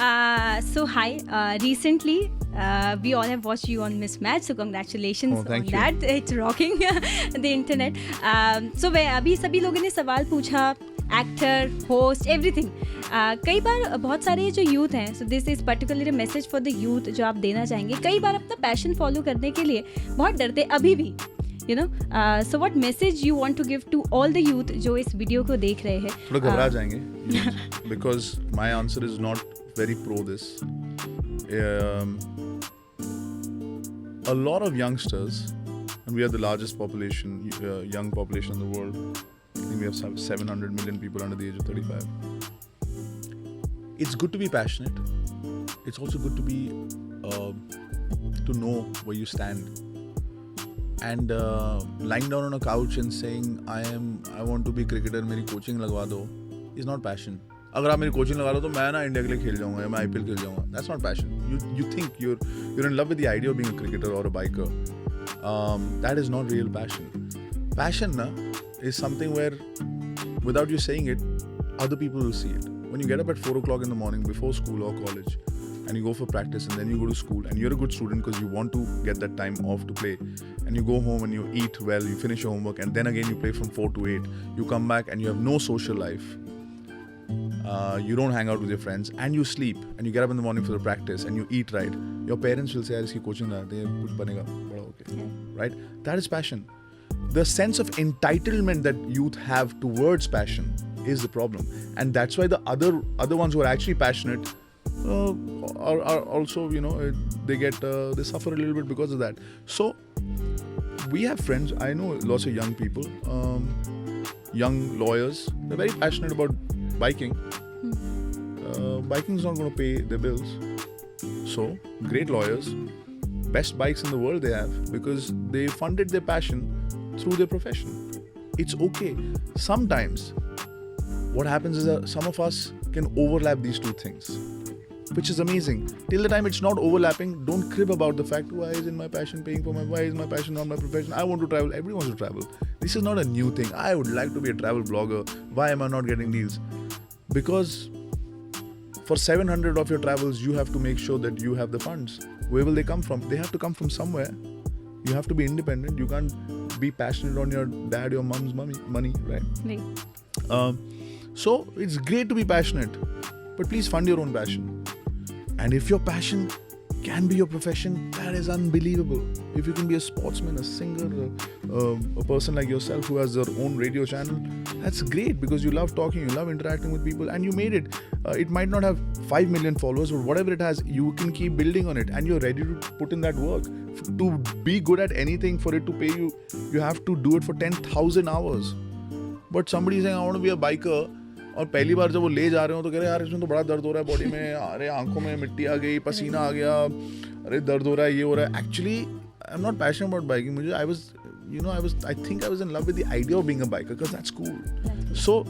So hi, recently we all have watched you on Mismatch, so congratulations on that. It's rocking the internet. So अभी सभी लोगों ने सवाल पूछा, actor, host, everything. कई बार बहुत सारे जो यूथ हैं, so this is particularly message for the youth जो आप देना चाहेंगे. कई बार अपना पैशन फॉलो करने के लिए बहुत डरते अभी भी, you know. So what message you want to give to all the youth जो इस वीडियो को देख रहे हैं? थोड़ा घबरा जाएंगे because my answer is not very pro this. A lot of youngsters, and we are the largest population, young population in the world. I think we have 700 million people under the age of 35. It's good to be passionate. It's also good to be to know where you stand. And lying down on a couch and saying I want to be cricketer, मेरी coaching लगवा दो, is not passion. अगर आप मेरी coaching लगा दो तो मैं ना इंडिया के लिए खेल जाऊँगा या मैं IPL खेल जाऊँगा. That's not passion. You think you're in love with the idea of being a cricketer or a biker. That is not real passion. Passion is something where without you saying it, other people will see it. When you get up at 4 o'clock in the morning before school or college, and you go for practice and then you go to school and you're a good student because you want to get that time off to play, and you go home and you eat well, you finish your homework, and then again you play from 4 to 8, you come back and you have no social life, you don't hang out with your friends, and you sleep and you get up in the morning for the practice and you eat right, your parents will say yaar iski coaching laate hain, kuch banega bada hoke, right? That is passion. The sense of entitlement that youth have towards passion is the problem, and that's why the other ones who are actually passionate are also, you know, they suffer a little bit because of that. So we have friends, I know lots of young people, young lawyers, they're very passionate about biking. Biking is not going to pay their bills, so great lawyers, best bikes in the world they have because they funded their passion through their profession. It's okay. Sometimes what happens is that some of us can overlap these two things, which is amazing. Till the time it's not overlapping, don't crib about the fact, why isn't my passion paying for why is my passion not my profession? I want to travel. Everyone wants to travel. This is not a new thing. I would like to be a travel blogger. Why am I not getting deals? Because for 700 of your travels, you have to make sure that you have the funds. Where will they come from? They have to come from somewhere. You have to be independent. You can't be passionate on your dad, your mom's money, right? Right. So it's great to be passionate, but please fund your own passion. And if your passion can be your profession, that is unbelievable. If you can be a sportsman, a singer, a person like yourself who has their own radio channel, that's great because you love talking, you love interacting with people, and you made it. It might not have 5 million followers, or whatever it has, you can keep building on it, and you're ready to put in that work. To be good at anything, for it to pay you, you have to do it for 10,000 hours. But somebody is saying, I want to be a biker, और पहली बार जब वो ले जा रहे हो तो कह रहे यार इसमें तो बड़ा दर्द हो रहा है बॉडी में, अरे आंखों में मिट्टी आ गई, पसीना आ गया, अरे दर्द हो रहा है, ये हो रहा है. Actually, I'm not passionate about biking. I think I was in love with the idea of being a biker because that's cool. So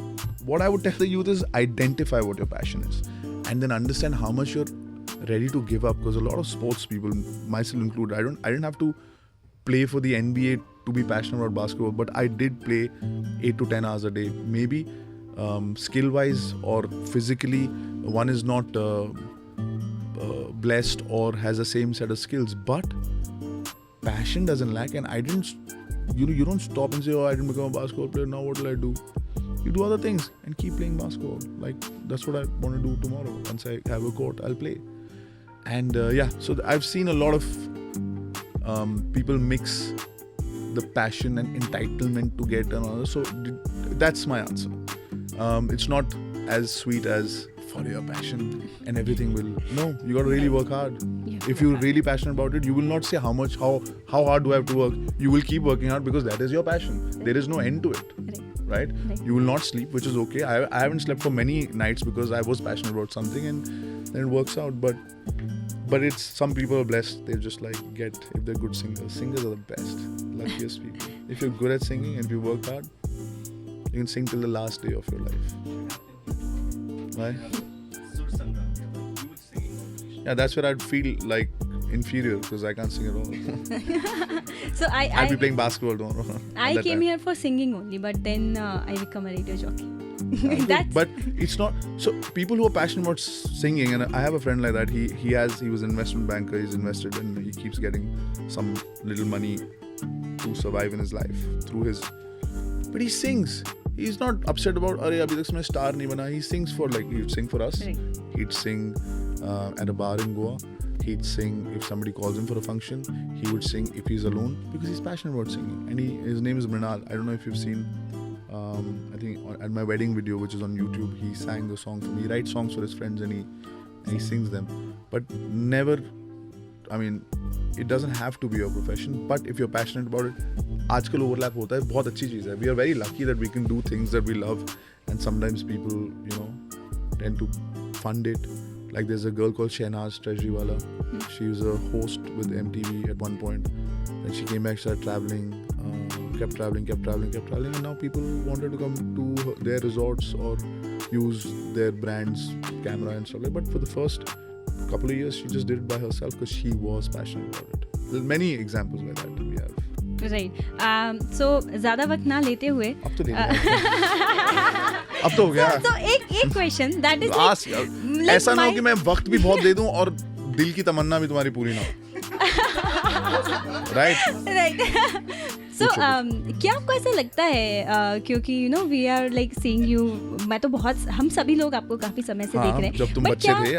what I would tell the youth is identify what your passion is, and then understand how much you're ready to give up. Because a lot of sports people, myself included, I didn't have to play for the NBA to be passionate about basketball, but I did play 8 to 10 hours a day. Maybe skill wise or physically one is not blessed or has the same set of skills, but passion doesn't lack. And I didn't, you don't stop and say, oh, I didn't become a basketball player, now what will I do? You do other things and keep playing basketball. Like that's what I want to do tomorrow. Once I have a court, I'll play. And so I've seen a lot of people mix the passion and entitlement to get another. So that's my answer. It's not as sweet as follow your passion and everything will. No, you got to really work hard. Yeah. If you're really passionate about it, you will not say how hard do I have to work. You will keep working hard because that is your passion. There is no end to it. Right? You will not sleep, which is okay. I haven't slept for many nights because I was passionate about something, and then it works out. But it's, some people are blessed. They just if they're good singers. Singers are the best, luckiest people. If you're good at singing and if you work hard, you can sing till the last day of your life. Right? Yeah, that's where I'd feel like inferior because I can't sing at all. So I'll be playing basketball tomorrow. I came here for singing only, but then I become a radio jockey. But it's not. So people who are passionate about singing, and I have a friend like that. He was an investment banker. He's invested and he keeps getting some little money to survive in his life through his. But he sings. He's not upset about "Arey, abhi tak main star nahi bana." He sings for he'd sing for us. Right. He'd sing at a bar in Goa. He'd sing if somebody calls him for a function. He would sing if he's alone because he's passionate about singing. And his name is Mrinal. I don't know if you've seen. I think at my wedding video, which is on YouTube, he sang the song for me. He writes songs for his friends and he sings them. But never. I mean, it doesn't have to be your profession. But if you're passionate about it, आजकल overlap होता है. बहुत अच्छी चीज़ है. We are very lucky that we can do things that we love, and sometimes people, tend to fund it. Like there's a girl called Shehnaz Treasurywala. She was a host with MTV at one point. Then she came back, started traveling, kept traveling, and now people wanted to come to their resorts or use their brand's camera and stuff like that. But for the first couple of years, she just did it by herself because she was passionate about it. There's many examples like that we have. Right. So ज़्यादा वक्त ना लेते हुए अब तो हो गया. So एक question that is like ऐसा ना हो कि मैं वक्त भी बहुत दे दूं और दिल की तमन्ना भी तुम्हारी पूरी ना हो. Right. So क्या आपको ऐसा लगता है क्योंकि we are like seeing you, मैं तो बहुत, हम सभी लोग आपको काफी समय से देख रहे हैं. जब तुम बच्चे थे.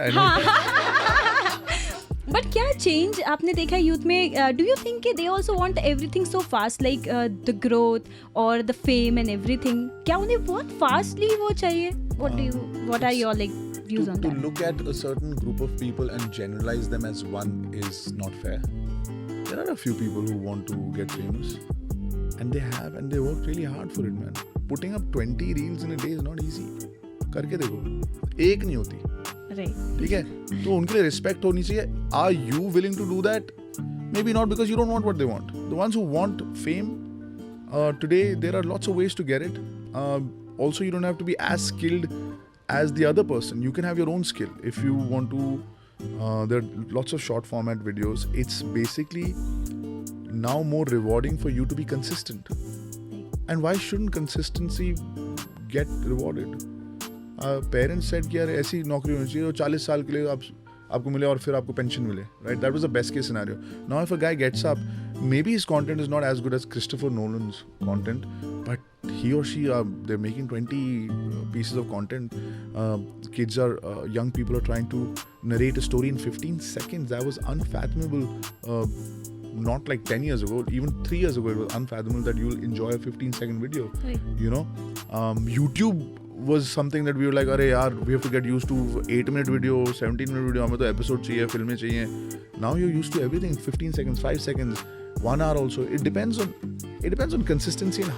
बट क्या चेंज आपने देखा यूथ में? Do you think they also want everything so fast, like the growth और द फेम एंड एवरीथिंग? क्या उन्हें बहुत फास्टली वो चाहिए? What are your like views on that? To look at a certain group of people and generalize them as one is not fair. There are a few people who want to get famous, and they have, and they work really hard for it, man. Putting up 20 reels in a day is not easy. करके देखो, एक नहीं होती. ठीक है, तो उनके लिए रिस्पेक्ट होनी चाहिए. Are you willing to do that? Maybe not, because you don't want what they want. The ones who want fame, today there are lots of ways to get it. Also, you don't have to be as skilled as the other person. You can have your own skill if you want to. There are lots of short format videos. It's basically now more rewarding for you to be consistent. And why shouldn't consistency get rewarded? Parents said कि यार ऐसी नौकरी होनी चाहिए 40 साल के लिए आपको मिले और फिर आपको पेंशन मिले, right? That was the best case scenario. Now if a guy gets up, maybe his content is not as good as Christopher Nolan's content, but he or she they're making 20 pieces of content. Kids are young people are trying to narrate a story in 15 seconds. That was unfathomable. Not like 10 years ago, even 3 years ago, it was unfathomable that you'll enjoy a 15-second video. Right. YouTube was something that we were like, अरे यार, we have to get used to 8-minute video, 17-minute video, हमें तो episode चाहिए, फिल्में चाहिए. Now you're used to everything, 15 seconds, 5 seconds, 1 hour also. It depends on consistency and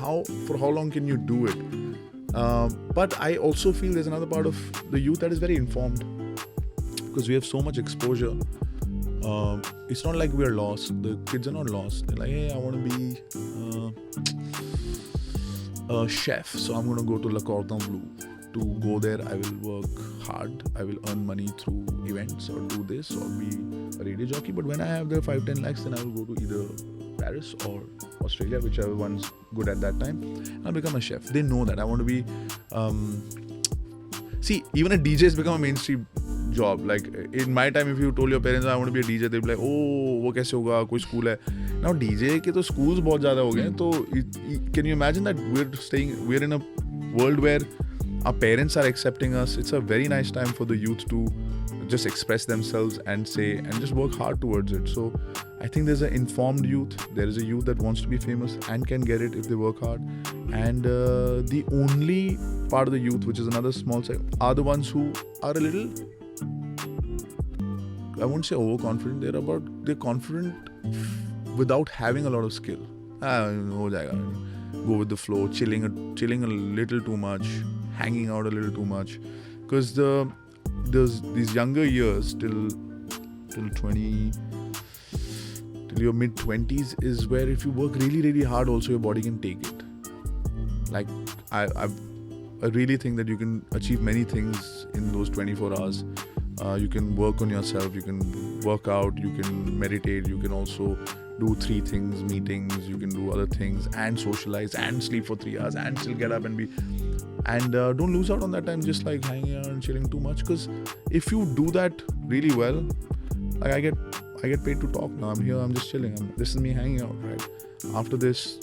for how long can you do it. But I also feel there's another part of the youth that is very informed because we have so much exposure. It's not like we're lost. The kids are not lost. They're like, hey, I want to be a chef, so I'm going to go to Le Cordon Bleu. To go there, I will work hard. I will earn money through events or do this or be a radio jockey. But when I have the 5-10 lakhs, then I will go to either Paris or Australia, whichever one's good at that time. I'll become a chef. They know that. I want to be... See, even a DJ has become a mainstream job. Like in my time, if you told your parents I want to be a DJ, they'd be like, oh, वो कैसे होगा? कोई school है? Now DJ के तो schools बहुत ज़्यादा हो गए हैं. तो can you imagine that we're in a world where our parents are accepting us? It's a very nice time for the youth to just express themselves and say and just work hard towards it. So I think there's an informed youth. There is a youth that wants to be famous and can get it if they work hard. And the only part of the youth, which is another small segment, are the ones who are a little, I won't say overconfident. They're confident without having a lot of skill. Ho jayega. Go with the flow, chilling a little too much, hanging out a little too much. Because these younger years till 20, till your mid-20s is where if you work really, really hard, also your body can take it. Like I really think that you can achieve many things in those 24 hours. You can work on yourself, you can work out, you can meditate, you can also do 3 things, meetings, you can do other things and socialize and sleep for 3 hours and still get up and be... And don't lose out on that time just like hanging out and chilling too much, because if you do that really well, like I get paid to talk now. I'm here, I'm just chilling. This is me hanging out, right? After this,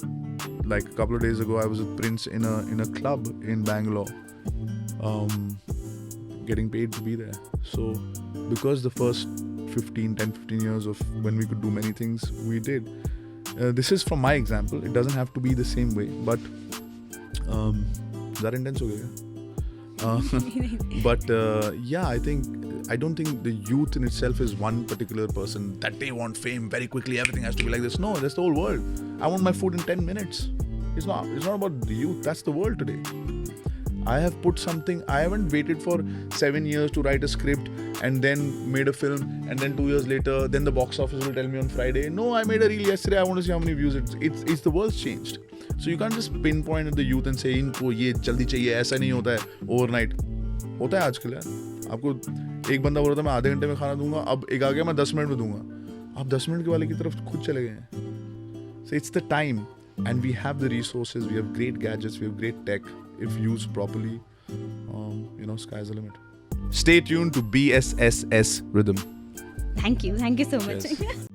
like a couple of days ago, I was with Prince in a club in Bangalore, getting paid to be there. So because the first 10-15 years of when we could do many things, we did. This is from my example. It doesn't have to be the same way, but that intense ho gaya. But yeah, I don't think the youth in itself is one particular person that they want fame very quickly, everything has to be like this. No, that's the whole world. I want my food in 10 minutes. It's not about the youth, that's the world today. I have put something, I haven't waited for 7 years to write a script and then made a film, and then 2 years later, then the box office will tell me on Friday, no, I made a reel yesterday, I want to see how many views it's the world's changed. So you can't just pinpoint at the youth and say, इनको ये जल्दी चाहिए, ऐसा नहीं होता है overnight. होता है आजकल यार. आपको एक बंदा बोल रहा था मैं आधे घंटे में खाना दूंगा, अब एक आ गया मैं 10 मिनट में दूंगा. आप 10 मिनट के वाले की तरफ खुद चले गए हैं. So it's the time, and we have the resources, we have great gadgets, we have great tech. If used properly, sky's the limit. Stay tuned to BSS Rhythm. Thank you so much. Yes.